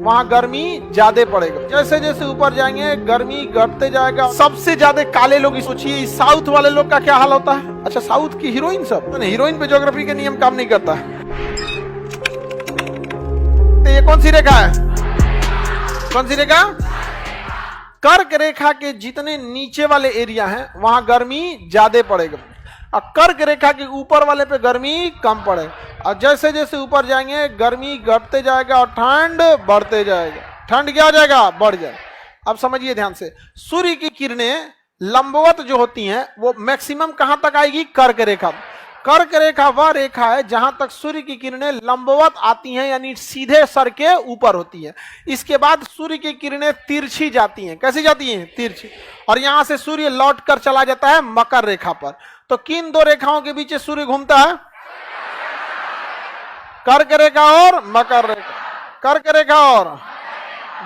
वहां गर्मी ज्यादा पड़ेगा। जैसे जैसे ऊपर जाएंगे गर्मी घटते जाएगा। सबसे ज्यादा काले लोग सोचिए साउथ वाले लोग का क्या हाल होता है। अच्छा, साउथ की हीरोइन सब, हीरोइन पे ज्योग्राफी के नियम काम नहीं करता है। तो ये कौन सी रेखा है? कौन सी रेखा? कर्क रेखा के जितने नीचे वाले एरिया हैं वहां गर्मी ज्यादा पड़ेगा और कर्क रेखा के ऊपर वाले पे गर्मी कम पड़े। और जैसे जैसे ऊपर जाएंगे गर्मी घटते जाएगा और ठंड बढ़ते जाएगा। ठंड क्या हो जाएगा? बढ़ जाएगा। अब समझिए ध्यान से, सूर्य की किरणें लंबवत जो होती हैं वो मैक्सिमम कहां तक आएगी? कर्क रेखा। कर्क रेखा वह रेखा है जहां तक सूर्य की किरणें लंबवत आती हैं, यानी सीधे सर के ऊपर होती हैं। इसके बाद सूर्य की किरणें तिरछी जाती हैं। कैसी जाती हैं? तिरछी। और यहां से सूर्य लौट कर चला जाता है मकर रेखा पर। तो किन दो रेखाओं के बीच सूर्य घूमता है? कर्क रेखा और मकर रेखा। कर्क रेखा और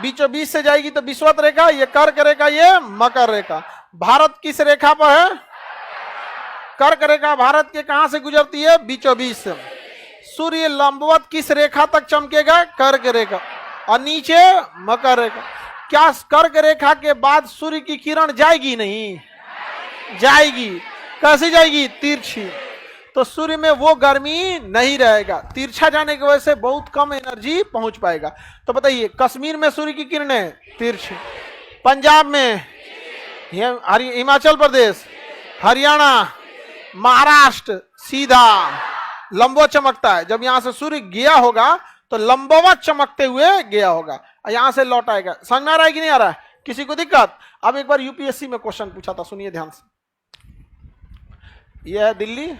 बीचों बीच से जाएगी तो विषुवत रेखा, ये कर्क रेखा, ये मकर रेखा। भारत किस रेखा पर है? कर्क रेखा भारत के कहां से गुजरती है? बीचों बीच से। सूर्य लंबवत किस रेखा तक चमकेगा? कर्क रेखा। और नीचे मकर रेखा। क्या कर्क रेखा के बाद सूर्य की किरण जाएगी? नहीं जाएगी। कैसे जाएगी? तिरछी। तो सूर्य में वो गर्मी नहीं रहेगा। तिरछा जाने की वजह से बहुत कम एनर्जी पहुंच पाएगा। तो बताइए, कश्मीर में सूर्य की किरणें तिरछी, पंजाब में, हिमाचल प्रदेश, हरियाणा, महाराष्ट्र सीधा लंबवत चमकता है। जब यहां से सूर्य गया होगा तो लंबवत चमकते हुए गया होगा, यहां से लौट आएगा। समझ में आ रहा है कि नहीं आ रहा है? किसी को दिक्कत? अब एक बार यूपीएससी में क्वेश्चन पूछा था, सुनिए ध्यान से। यह है दिल्ली,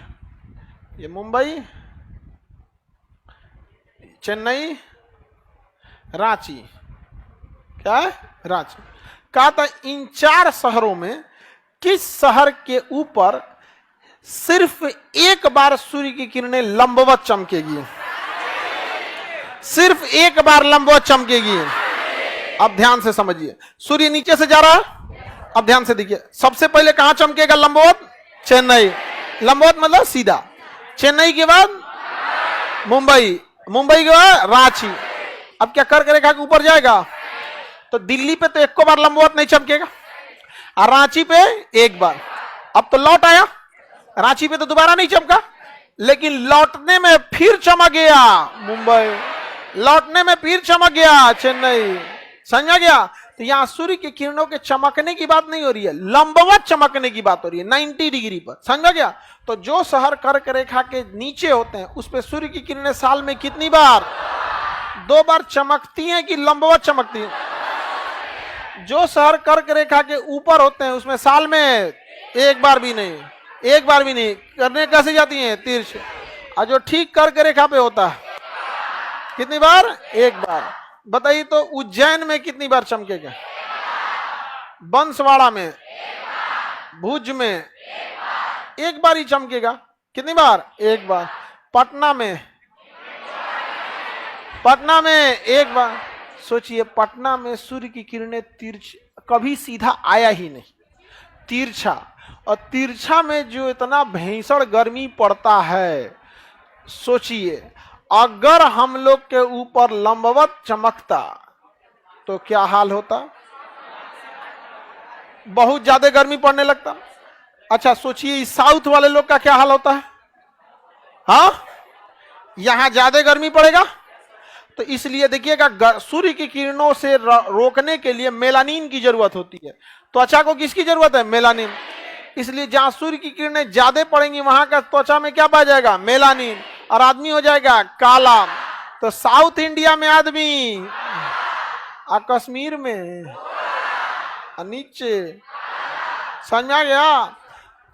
ये मुंबई, चेन्नई, रांची। क्या है? रांची। कहा था इन चार शहरों में किस शहर के ऊपर सिर्फ एक बार सूर्य की किरणें लंबवत चमकेगी? सिर्फ एक बार लंबवत चमकेगी। अब ध्यान से समझिए, सूर्य नीचे से जा रहा है। अब ध्यान से देखिए, सबसे पहले कहां चमकेगा लंबवत? चेन्नई। लंबवत मतलब सीधा। चेन्नई के बाद मुंबई, मुंबई के बाद रांची। अब क्या कर्क रेखा के ऊपर जाएगा? तो दिल्ली पे तो एक को बार लंबवत नहीं चमकेगा और रांची पे एक बार। अब तो लौट आया, रांची पे तो दोबारा नहीं चमका, लेकिन लौटने में फिर चमक गया मुंबई, लौटने में फिर चमक गया चेन्नई। समझा गया? तो यहां सूर्य की किरणों के चमकने की बात नहीं हो रही है, लंबवत चमकने की बात हो रही है 90 डिग्री पर। समझा गया? तो जो शहर कर्क रेखा के नीचे होते हैं उस पर सूर्य की किरणें साल में कितनी बार? 2 बार चमकती हैं कि लंबवत चमकती हैं? जो शहर कर्क रेखा के ऊपर होते हैं उसमें साल में एक बार भी नहीं, एक बार भी नहीं। करने कैसे जाती हैं? तिरछी। और जो ठीक कर्क रेखा पे होता है कितनी बार? एक बार। बताइए तो उज्जैन में कितनी बार चमकेगा? बंसवाड़ा में, भुज में एक बार ही चमकेगा। कितनी बार? एक बार। पटना में, पटना में एक बार। सोचिए, पटना में सूर्य की किरणें तिरछी, कभी सीधा आया ही नहीं, तिरछा। और तिरछा में जो इतना भीषण गर्मी पड़ता है, सोचिए अगर हम लोग के ऊपर लंबवत चमकता तो क्या हाल होता? बहुत ज्यादा गर्मी पड़ने लगता। अच्छा सोचिए साउथ वाले लोग का क्या हाल होता है? हाँ, यहां ज्यादा गर्मी पड़ेगा। तो इसलिए देखिएगा, सूर्य की किरणों से रोकने के लिए मेलानिन की जरूरत होती है। त्वचा को किसकी जरूरत है? मेलानिन। इसलिए जहां सूर्य की किरणें ज्यादा पड़ेंगी वहां का त्वचा में क्या पाया जाएगा? मेलानिन, और आदमी हो जाएगा काला। तो साउथ इंडिया में आदमी, और कश्मीर में और नीचे। समझ आ गया?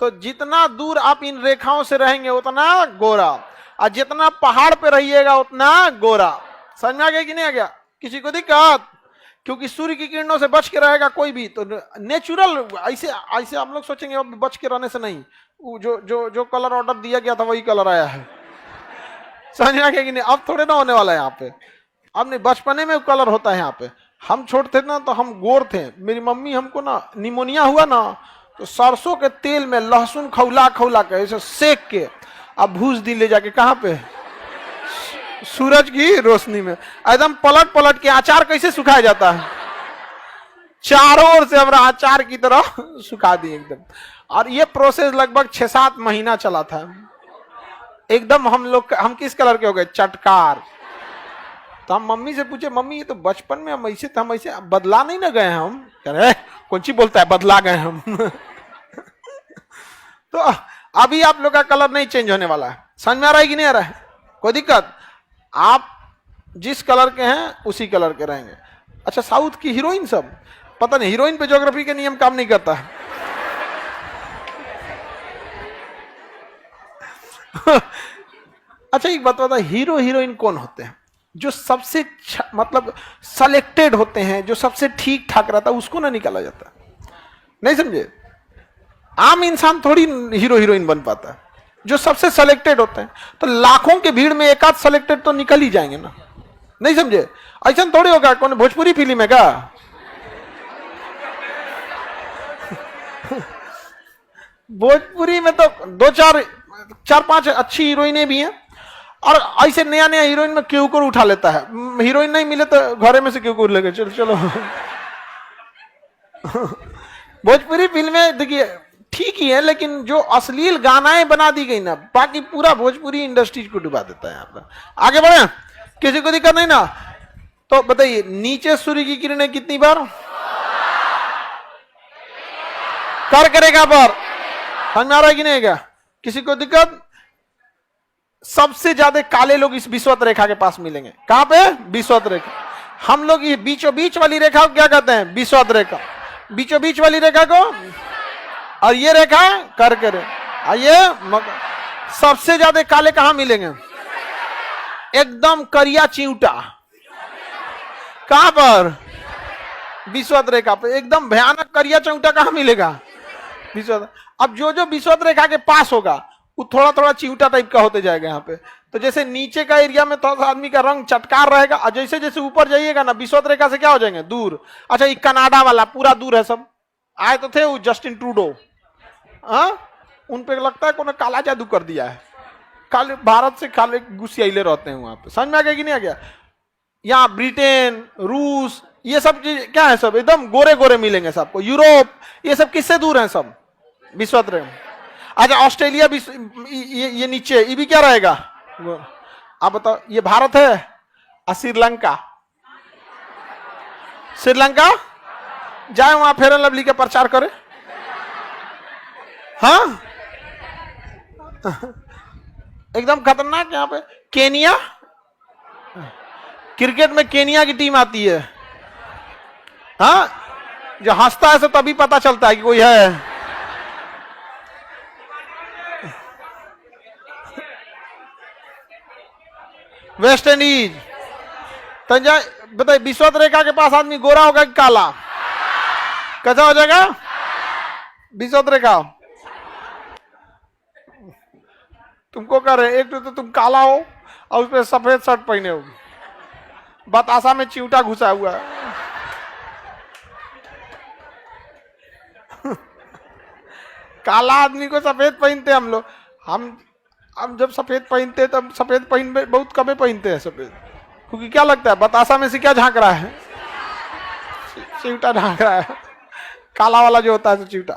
तो जितना दूर आप इन रेखाओं से रहेंगे उतना गोरा, और जितना पहाड़ पे रहिएगा उतना गोरा। समझ में आ गया कि नहीं आ गया? किसी को दिक्कत? क्योंकि सूर्य की किरणों से बच के रहेगा कोई भी तो नेचुरल। ऐसे ऐसे आप लोग सोचेंगे अब बच के रहने से नहीं, जो कलर ऑर्डर दिया गया था वही कलर आया है। समझ में आ गया कि नहीं? अब थोड़े ना होने वाला है यहाँ पे। अब नहीं, बचपने में कलर होता है यहाँ पे। हम छोटे थे ना तो हम गोर थे। मेरी मम्मी हमको ना निमोनिया हुआ ना तो सरसों के तेल में लहसुन खौला खौला के ऐसे सेक के अब भूज दी ले जाके कहाँ पे सूरज की रोशनी में एकदम पलट पलट के अचार कैसे सुखाया जाता है, चारों ओर से हमरा अचार की तरह सुखा दिए एकदम। और ये प्रोसेस लगभग 6-7 महीना चला था। एकदम हम किस कलर के हो गए, चटकार। तो हम मम्मी से पूछे, मम्मी ये तो बचपन में हम ऐसे बदला नहीं ना गए हम। कह रहे कौन सी बोलता है बदला गए हम। तो अभी आप लोग का कलर नहीं चेंज होने वाला है। समझ में आ रहा है कि नहीं आ रहा है? कोई दिक्कत? आप जिस कलर के हैं उसी कलर के रहेंगे। अच्छा, साउथ की हीरोइन सब पता नहीं, हीरोइन पे ज्योग्राफी के नियम काम नहीं करता। अच्छा एक बात बता, हीरो हीरोइन कौन होते हैं? जो सबसे मतलब सेलेक्टेड होते हैं, जो सबसे ठीक ठाक रहता है, उसको ना निकाला जाता। नहीं समझे? आम इंसान थोड़ी हीरो हीरोइन बन पाता है, जो सबसे सेलेक्टेड होते हैं। तो लाखों के भीड़ में एक आध सेलेक्टेड तो निकल ही जाएंगे ना। नहीं समझे? ऐसा थोड़ी होगा। कौन भोजपुरी फिल्म है क्या? भोजपुरी में तो 4-5 अच्छी हीरोइनें भी हैं, और ऐसे नया नया हीरोइन में क्यों को उठा लेता है। हीरोइन नहीं मिले तो घरे में से क्यों को लेके चलो चलो। भोजपुरी फिल्में देखिए ठीक ही है, लेकिन जो अश्लील गानाएं बना दी गई ना, बाकी पूरा भोजपुरी इंडस्ट्री को डुबा देता है। यहाँ पर आगे बढ़े, किसी को दिक्कत नहीं ना? तो बताइए, नीचे सूर्य की किरणें कितनी बार कर करेगा पर? समझ में आ रहा है कि नहीं? क्या किसी को दिक्कत? सबसे ज्यादा काले लोग इस विषुवत रेखा के पास मिलेंगे। कहां पे? विषुवत रेखा। हम लोग ये बीचों बीच वाली रेखा को क्या कहते हैं? विषुवत रेखा। बीचों बीच वाली रेखा को, और ये रेखा कर्क रेखा। ये सबसे ज्यादा काले कहां मिलेंगे? एकदम करिया चिंटा। कहां पर? विषुवत रेखा पे। एकदम भयानक करिया चिंटा कहां मिलेगा? विषुवत। अब जो जो विषुवत रेखा के पास होगा वो थोड़ा थोड़ा चिंटा टाइप का होते जाएगा यहाँ पे। तो जैसे नीचे का एरिया में थोड़ा सा आदमी का रंग चटकार रहेगा, और जैसे जैसे ऊपर जाइएगा ना, विषुवत रेखा से क्या हो जाएंगे? दूर। अच्छा, ये कनाडा वाला पूरा दूर है। सब आए तो थे वो जस्टिन ट्रूडो, उन पे लगता है कोई काला जादू कर दिया है। काले भारत से काले घुसियाइले रहते हैं वहां पे। समझ में आ गया कि नहीं आ गया? यहाँ ब्रिटेन, रूस, ये सब चीज क्या है? सब एकदम गोरे गोरे मिलेंगे सबको। यूरोप, ये सब किससे दूर है? सब विषुवत रेखा। अच्छा, ऑस्ट्रेलिया भी ये नीचे, ये भी क्या रहेगा? आप बताओ, ये भारत है और श्रीलंका। श्रीलंका जाए वहां फेयर एंड लवली का प्रचार करे। हाँ, एकदम खतरनाक। यहाँ पे केनिया, क्रिकेट में केनिया की टीम आती है। हाँ, जो हंसता है तो तभी पता चलता है कि कोई है। West Indies. तो बताइए, विषुवत रेखा के पास आदमी गोरा होगा कि काला? कैसा हो जाएगा? विषुवत रेखा। तुमको कह रहे, एक तो तुम काला हो और उस पर सफेद शर्ट पहने हो, बतासा में चिंटा घुसा हुआ है। काला आदमी को सफेद पहनते हम लोग। हम जब सफेद पहनते हैं तब सफेद बहुत कम पहनते हैं सफेद, क्योंकि क्या लगता है बतासा में से क्या झांक रहा है? चिंटा झांक रहा है। काला वाला जो होता है तो चिंटा।